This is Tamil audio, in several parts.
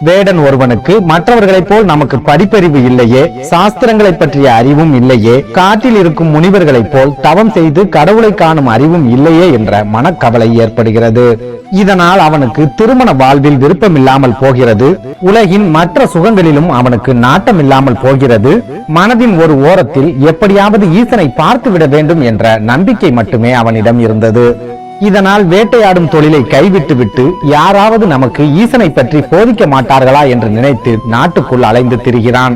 வேடன் ஒருவனுக்கு மற்றவர்களைப் போல் நமக்கு படிப்பறிவு இல்லையே, சாஸ்திரங்களை பற்றிய அறிவும் இல்லையே, காட்டில் இருக்கும் முனிவர்களைப் போல் தவம் செய்து கடவுளை காணும் அறிவும் இல்லையே என்ற மனக்கவலை ஏற்படுகிறது. இதனால் அவனுக்கு திருமண வாழ்வில் விருப்பமில்லாமல் போகிறது. உலகின் மற்ற சுகங்களிலும் அவனுக்கு நாட்டம் இல்லாமல் போகிறது. மனதின் ஒரு ஓரத்தில் எப்படியாவது ஈசனை பார்த்து விட வேண்டும் என்ற நம்பிக்கை மட்டுமே அவனிடம் இருந்தது. இதனால் வேட்டையாடும் தொழிலை கைவிட்டு விட்டு யாராவது நமக்கு ஈசனை பற்றி போதிக்க மாட்டார்களா என்று நினைத்து நாட்டுக்குள் அலைந்து திரிகிறான்.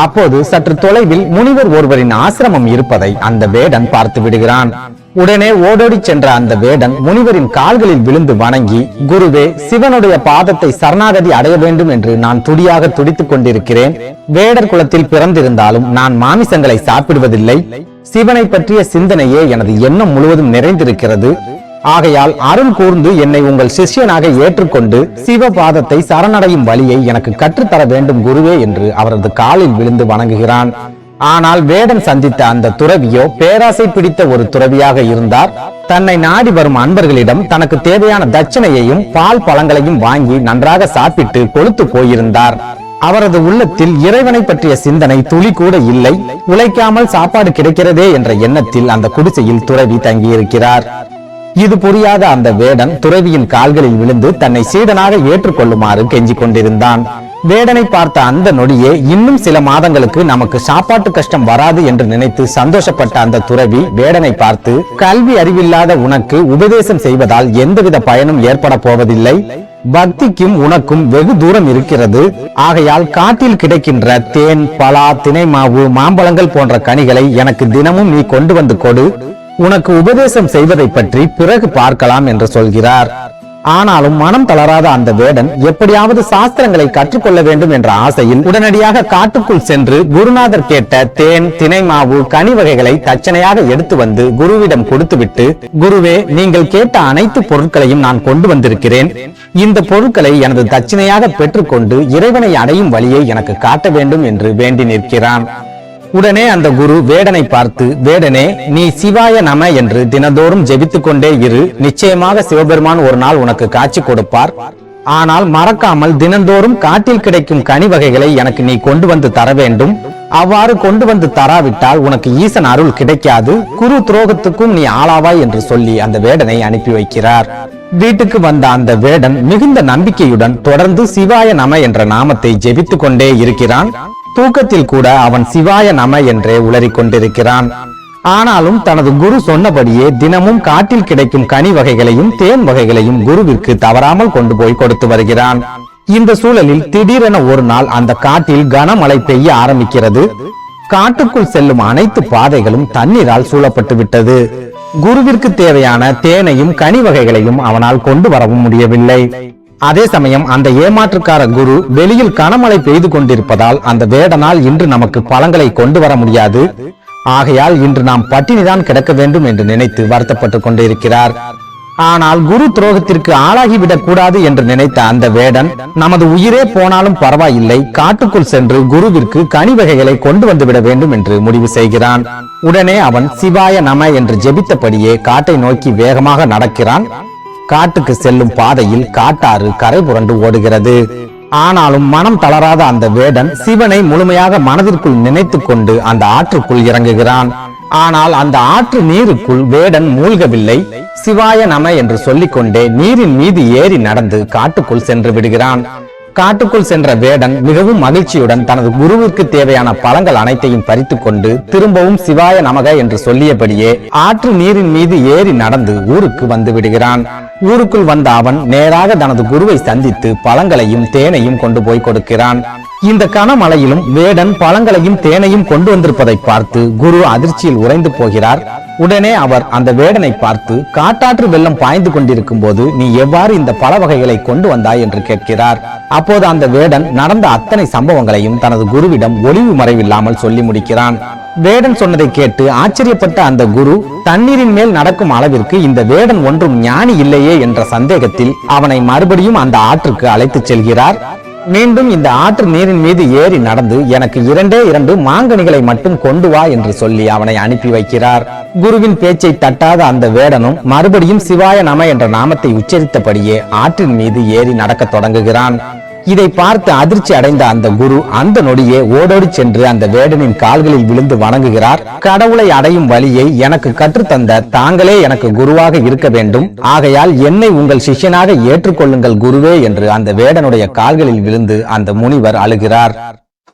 அப்போது சற்று தொலைவில் முனிவர் ஒருவரின் ஆசிரமம் இருப்பதை அந்த வேடன் பார்த்து விடுகிறான். உடனே ஓடோடி சென்ற அந்த வேடன் முனிவரின் கால்களில் விழுந்து வணங்கி, குருவே, சிவனுடைய பாதத்தை சரணாகதி அடைய வேண்டும் என்று நான் துடியாக துடித்துக் கொண்டிருக்கிறேன். வேடர் குலத்தில் பிறந்திருந்தாலும் நான் மாமிசங்களை சாப்பிடுவதில்லை. சிவனை பற்றிய சிந்தனையே எனது எண்ணம் முழுவதும் நிறைந்திருக்கிறது. ஆகையால் அருள் கூர்ந்து என்னை உங்கள் சிஷ்யனாக ஏற்றுக்கொண்டு சிவபாதத்தை சரணடையும் வழியை எனக்கு கற்றுத்தர வேண்டும் குருவே என்று அவரது காலில் விழுந்து வணங்குகிறான். ஆனால் வேடன் சந்தித்த அந்த துறவியோ பேராசை பிடித்த ஒரு துறவியாக இருந்தார். தன்னை நாடி வரும் அன்பர்களிடம் தனக்கு தேவையான தட்சணையையும் பால் பழங்களையும் வாங்கி நன்றாக சாப்பிட்டு கொழுத்து போயிருந்தார். அவரது உள்ளத்தில் இறைவனை பற்றிய சிந்தனை துளி கூட இல்லை. உழைக்காமல் சாப்பாடு கிடைக்கிறதே என்ற எண்ணத்தில் அந்த குடிசையில் துறவி தங்கியிருக்கிறார். இது புரியாத அந்த வேடன் துறவியின் கால்களில் விழுந்து தன்னை சீடனாக ஏற்றுக்கொள்ளுமாறு கெஞ்சிக் கொண்டிருந்தான். வேடனை பார்த்த அந்த நொடியே இன்னும் சில மாதங்களுக்கு நமக்கு சாப்பாட்டு கஷ்டம் வராது என்று நினைத்து சந்தோஷப்பட்ட அந்த துறவி வேடனை பார்த்து, கல்வி அறிவில்லாத உனக்கு உபதேசம் செய்வதால் எந்தவித பயனும் ஏற்பட போவதில்லை. பக்திக்கும் உனக்கும் வெகு தூரம் இருக்கிறது. ஆகையால் காட்டில் கிடைக்கின்ற தேன், பலா, தினை மாவு, மாம்பழங்கள் போன்ற கனிகளை எனக்கு தினமும் நீ கொண்டு வந்து கொடு. உனக்கு உபதேசம் செய்வதை பற்றி பிறகு பார்க்கலாம் என்று சொல்கிறார். ஆனாலும் மனம் தளராத அந்த வேடன் எப்படியாவது சாஸ்திரங்களை கற்றுக்கொள்ள வேண்டும் என்ற ஆசையில் உடனடியாக காட்டுக்குள் சென்று குருநாதர் கேட்ட தேன், தினை மாவு, கனி வகைகளை தட்சணையாக எடுத்து வந்து குருவிடம் கொடுத்துவிட்டு, குருவே, நீங்கள் கேட்ட அனைத்து பொருட்களையும் நான் கொண்டு வந்திருக்கிறேன். இந்த பொருட்களை எனது தட்சணையாக பெற்றுக்கொண்டு இறைவனை அடையும் வழியை எனக்கு காட்ட வேண்டும் என்று வேண்டி நிற்கிறான். உடனே அந்த குரு வேடனை பார்த்து, வேடனே, நீ சிவாய நம என்று தினந்தோறும் ஜெபித்துக் கொண்டே இரு. நிச்சயமாக சிவபெருமான் ஒரு நாள் உனக்கு காட்சி கொடுப்பார். ஆனால் மறக்காமல் தினந்தோறும் காட்டில் கிடைக்கும் கனி வகைகளை எனக்கு நீ கொண்டு வந்து தர வேண்டும். அவ்வாறு கொண்டு வந்து தராவிட்டால் உனக்கு ஈசன் அருள் கிடைக்காது. குரு துரோகத்துக்கும் நீ ஆளாவாய் என்று சொல்லி அந்த வேடனை அனுப்பி வைக்கிறார். வீட்டுக்கு வந்த அந்த வேடன் மிகுந்த நம்பிக்கையுடன் தொடர்ந்து சிவாய நம என்ற நாமத்தை ஜெபித்துக் கொண்டே இருக்கிறான். தூக்கத்தில் கூட அவன் சிவாய நம என்றே உளறிக் கொண்டிருக்கிறான். ஆனாலும் தனது குரு சொன்னபடியே தினமும் காட்டில் கிடைக்கும் கனி வகைகளையும் தேன் வகைகளையும் குருவிற்கு தவறாமல் கொண்டு போய் கொடுத்து வருகிறான். இந்த சூழலில் திடீரென ஒரு நாள் அந்த காட்டில் கனமழை பெய்ய ஆரம்பிக்கிறது. காட்டுக்குள் செல்லும் அனைத்து பாதைகளும் தண்ணீரால் சூழப்பட்டு விட்டது. குருவிற்கு தேவையான தேனையும் கனி வகைகளையும் அவனால் கொண்டு வரவும் முடியவில்லை. அதே சமயம் அந்த ஏமாற்றுக்கார குரு வெளியில் கனமழை பெய்து கொண்டிருப்பதால் அந்த வேடனால் இன்று நமக்கு பழங்களை கொண்டு வர முடியாது. ஆகையால் இன்று நாம் பட்டினிதான் கிடக்க வேண்டும் என்று நினைத்து வருத்தப்பட்டுக் கொண்டிருக்கிறார். ஆனால் குரு துரோகத்திற்கு ஆளாகிவிடக் கூடாது என்று நினைத்த அந்த வேடன், நமது உயிரே போனாலும் பரவாயில்லை, காட்டுக்குள் சென்று குருவிற்கு கனி வகைகளை கொண்டு வந்துவிட வேண்டும் என்று முடிவு செய்கிறான். உடனே அவன் சிவாய நம என்று ஜெபித்தபடியே காட்டை நோக்கி வேகமாக நடக்கிறான். காட்டுக்கு செல்லும் பாதையில் காட்டாறு கரை புரண்டு ஓடுகிறது. ஆனாலும் மனம் தளராத அந்த வேடன் சிவனை முழுமையாக மனதிற்குள் நினைத்துக் கொண்டு அந்த ஆற்றுக்குள் இறங்குகிறான். ஆனால் அந்த ஆற்று நீருக்குள் வேடன் மூழ்கவில்லை. சிவாய நம என்று சொல்லிக்கொண்டே நீரின் மீது ஏறி நடந்து காட்டுக்குள் சென்று விடுகிறான். காட்டுக்குள் சென்ற வேடன் மிகவும் மகிழ்ச்சியுடன் தனது குருவிற்கு தேவையான பழங்கள் அனைத்தையும் பறித்துக் கொண்டு திரும்பவும் சிவாய நமக என்று சொல்லியபடியே ஆற்று நீரின் மீது ஏறி நடந்து ஊருக்கு வந்து விடுகிறான். ஊருக்குள் வந்த அவன் நேராக தனது குருவை சந்தித்து பழங்களையும் தேனையும் கொண்டு போய் கொடுக்கிறான். இந்த கனமழையிலும் வேடன் பழங்களையும் தேனையும் கொண்டு வந்திருப்பதை பார்த்து குரு அதிர்ச்சியில் உறைந்து போகிறார். உடனே அவர் அந்த வேடனை பார்த்து, காட்டாற்று வெள்ளம் பாய்ந்து கொண்டிருக்கும் போது நீ எவ்வாறு இந்த பழ வகைகளை கொண்டு வந்தாய் என்று கேட்கிறார். அப்போது அந்த வேடன் நடந்த அத்தனை சம்பவங்களையும் தனது குருவிடம் ஒளிவு மறைவில்லாமல் சொல்லி முடிக்கிறான். வேடன் சொன்னதை கேட்டு ஆச்சரியப்பட்ட அந்த குரு தண்ணீரின் மேல் நடக்கும் அளவிற்கு இந்த வேடன் ஒன்றும் ஞானி இல்லையே என்ற சந்தேகத்தில் அவனை மறுபடியும் அந்த ஆற்றுக்கு அழைத்துச் செல்கிறார். மீண்டும் இந்த ஆற்று நீரின் மீது ஏறி நடந்து எனக்கு 2 மாங்கனிகளை மட்டும் கொண்டு வா என்று சொல்லி அவனை அனுப்பி வைக்கிறார். குருவின் பேச்சை தட்டாத அந்த வேடனும் மறுபடியும் சிவாய நம என்ற நாமத்தை உச்சரித்தபடியே ஆற்றின் மீது ஏறி நடக்க தொடங்குகிறான். இதை பார்த்து அதிர்ச்சி அடைந்த அந்த குரு அந்த நொடியே ஓடோடி சென்று அந்த வேடனின் கால்களில் விழுந்து வணங்குகிறார். கடவுளை அடையும் வழியை எனக்கு கற்றுத்தந்த தாங்களே எனக்கு குருவாக இருக்க வேண்டும், ஆகையால் என்னை உங்கள் சிஷ்யனாக ஏற்றுக்கொள்ளுங்கள் குருவே என்று அந்த வேடனுடைய கால்களில் விழுந்து அந்த முனிவர் அழுகிறார்.